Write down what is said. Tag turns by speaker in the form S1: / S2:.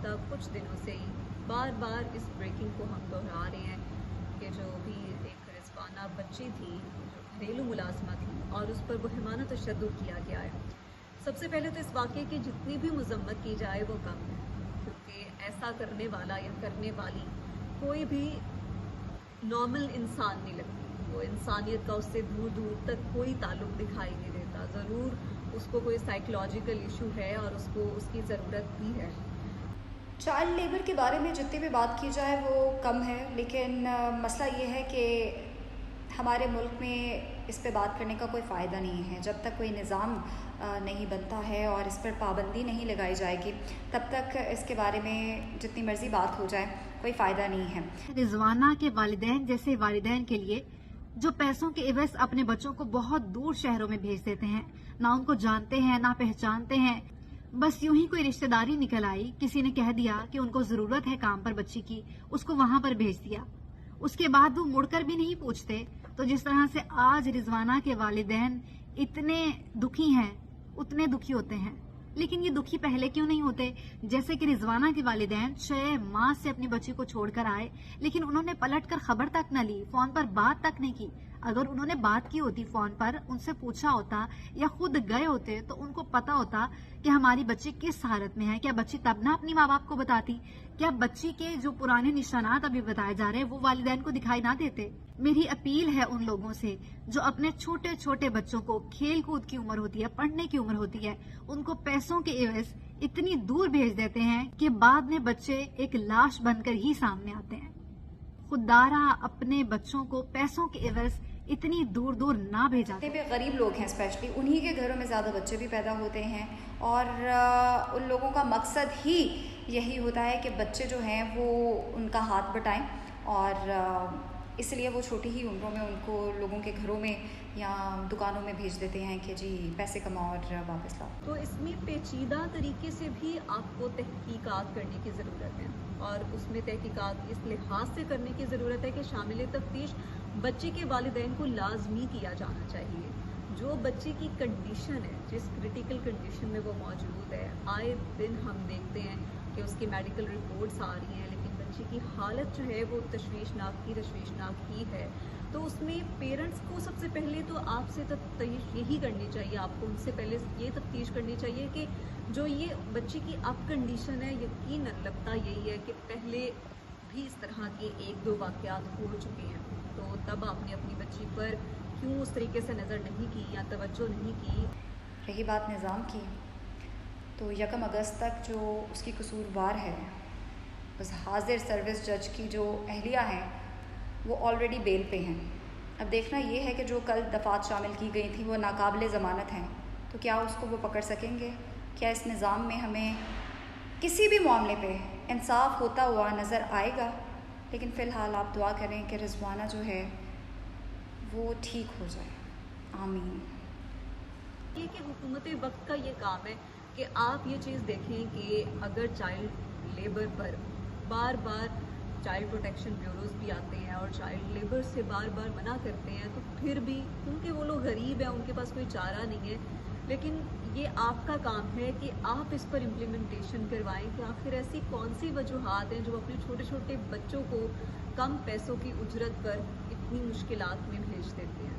S1: گزشتہ کچھ دنوں سے ہی بار بار اس بریکنگ کو ہم دہرا رہے ہیں کہ جو بھی ایک رضوانہ بچی تھی جو گھریلو ملازمہ تھی اور اس پر بہیمانہ تشدد کیا گیا ہے. سب سے پہلے تو اس واقعے کی جتنی بھی مذمت کی جائے وہ کم ہے، کیونکہ ایسا کرنے والا یا کرنے والی کوئی بھی نارمل انسان نہیں لگتی. وہ انسانیت کا اس سے دور دور تک کوئی تعلق دکھائی نہیں دیتا. ضرور اس کو کوئی سائیکولوجیکل ایشو ہے اور اس کو اس کی ضرورت بھی ہے.
S2: چائلڈ لیبر کے بارے میں جتنی بھی بات کی جائے وہ کم ہے، لیکن مسئلہ یہ ہے کہ ہمارے ملک میں اس پہ بات کرنے کا کوئی فائدہ نہیں ہے. جب تک کوئی نظام نہیں بنتا ہے اور اس پر پابندی نہیں لگائی جائے گی تب تک اس کے بارے میں جتنی مرضی بات ہو جائے کوئی فائدہ نہیں ہے.
S3: رضوانہ کے والدین جیسے والدین کے لیے جو پیسوں کے عوض اپنے بچوں کو بہت دور شہروں میں بھیج دیتے ہیں، نہ ان کو جانتے ہیں نہ پہچانتے ہیں، بس یوں ہی کوئی رشتہ داری نکل آئی، کسی نے کہہ دیا کہ ان کو ضرورت ہے کام پر بچی کی، اس کو وہاں پر بھیج دیا، اس کے بعد وہ مڑ کر بھی نہیں پوچھتے. تو جس طرح سے آج رضوانہ کے والدین اتنے دکھی ہیں اتنے دکھی ہوتے ہیں. لیکن یہ دکھی پہلے کیوں نہیں ہوتے؟ جیسے کہ رضوانہ کے والدین 6 ماہ سے اپنی بچی کو چھوڑ کر آئے، لیکن انہوں نے پلٹ کر خبر تک نہ لی، فون پر بات تک نہیں کی. اگر انہوں نے بات کی ہوتی فون پر، ان سے پوچھا ہوتا یا خود گئے ہوتے تو ان کو پتا ہوتا کہ ہماری بچی کس حالت میں ہے. کیا بچی تب نہ اپنی ماں باپ کو بتاتی؟ کیا بچی کے جو پرانے نشانات ابھی بتائے جا رہے ہیں وہ والدین کو دکھائی نہ دیتے؟ میری اپیل ہے ان لوگوں سے جو اپنے چھوٹے چھوٹے بچوں کو، کھیل کود کی عمر ہوتی ہے، پڑھنے کی عمر ہوتی ہے، ان کو پیسوں کے عوض اتنی دور بھیج دیتے ہیں کہ بعد میں بچے ایک لاش بن کر ہی سامنے آتے ہیں. خوددارا اپنے بچوں کو پیسوں کے عوض اتنی دور دور نہ بھیجا.
S2: غریب لوگ ہیں اسپیشلی، انہی کے گھروں میں زیادہ بچے بھی پیدا ہوتے ہیں اور ان لوگوں کا مقصد ہی یہی ہوتا ہے کہ بچے جو ہیں وہ ان کا ہاتھ بٹائیں، اور اس لیے وہ چھوٹی ہی عمروں میں ان کو لوگوں کے گھروں میں یا دکانوں میں بھیج دیتے ہیں کہ جی پیسے کماؤ اور واپس لاؤ.
S1: تو اس میں پیچیدہ طریقے سے بھی آپ کو تحقیقات کرنے کی ضرورت ہے، اور اس میں تحقیقات اس لحاظ سے کرنے کی ضرورت ہے کہ شامل تفتیش بچے کے والدین کو لازمی کیا جانا چاہیے. جو بچے کی کنڈیشن ہے، جس کریٹیکل کنڈیشن میں وہ موجود ہے، آئے دن ہم دیکھتے ہیں کہ اس کی میڈیکل رپورٹس آ رہی ہیں، لیکن بچے کی حالت جو ہے وہ تشویشناک ہی ہے. تو اس میں پیرنٹس کو سب سے پہلے تو آپ سے تفتیش یہی کرنی چاہیے، آپ کو ان سے پہلے یہ تفتیش کرنی چاہیے کہ جو یہ بچے کی اب کنڈیشن ہے، یقیناً لگتا یہی ہے کہ پہلے بھی اس طرح کے 1-2 واقعات ہو چکے ہیں. تو تب آپ نے اپنی بچی پر کیوں اس طریقے سے نظر نہیں کی یا توجہ نہیں کی؟
S2: رہی بات نظام کی، تو 1 اگست تک جو اس کی قصوروار ہے، اس حاضر سروس جج کی جو اہلیہ ہیں وہ آلریڈی بیل پہ ہیں. اب دیکھنا یہ ہے کہ جو کل دفعات شامل کی گئی تھیں وہ ناقابل ضمانت ہیں، تو کیا اس کو وہ پکڑ سکیں گے؟ کیا اس نظام میں ہمیں کسی بھی معاملے پہ انصاف ہوتا ہوا نظر آئے گا؟ لیکن فی الحال آپ دعا کریں کہ رضوانہ جو ہے وہ ٹھیک ہو جائے. آمین.
S1: یہ کہ حکومت وقت کا یہ کام ہے کہ آپ یہ چیز دیکھیں کہ اگر چائلڈ لیبر پر بار بار چائلڈ پروٹیکشن بیوروز بھی آتے ہیں اور چائلڈ لیبر سے بار بار منع کرتے ہیں، تو پھر بھی کیونکہ وہ لوگ غریب ہیں، ان کے پاس کوئی چارہ نہیں ہے، لیکن یہ آپ کا کام ہے کہ آپ اس پر امپلیمنٹیشن کروائیں کہ آخر ایسی کون سی وجوہات ہیں جو اپنے چھوٹے چھوٹے بچوں کو کم پیسوں کی اجرت پر اتنی مشکلات میں بھیج دیتے ہیں.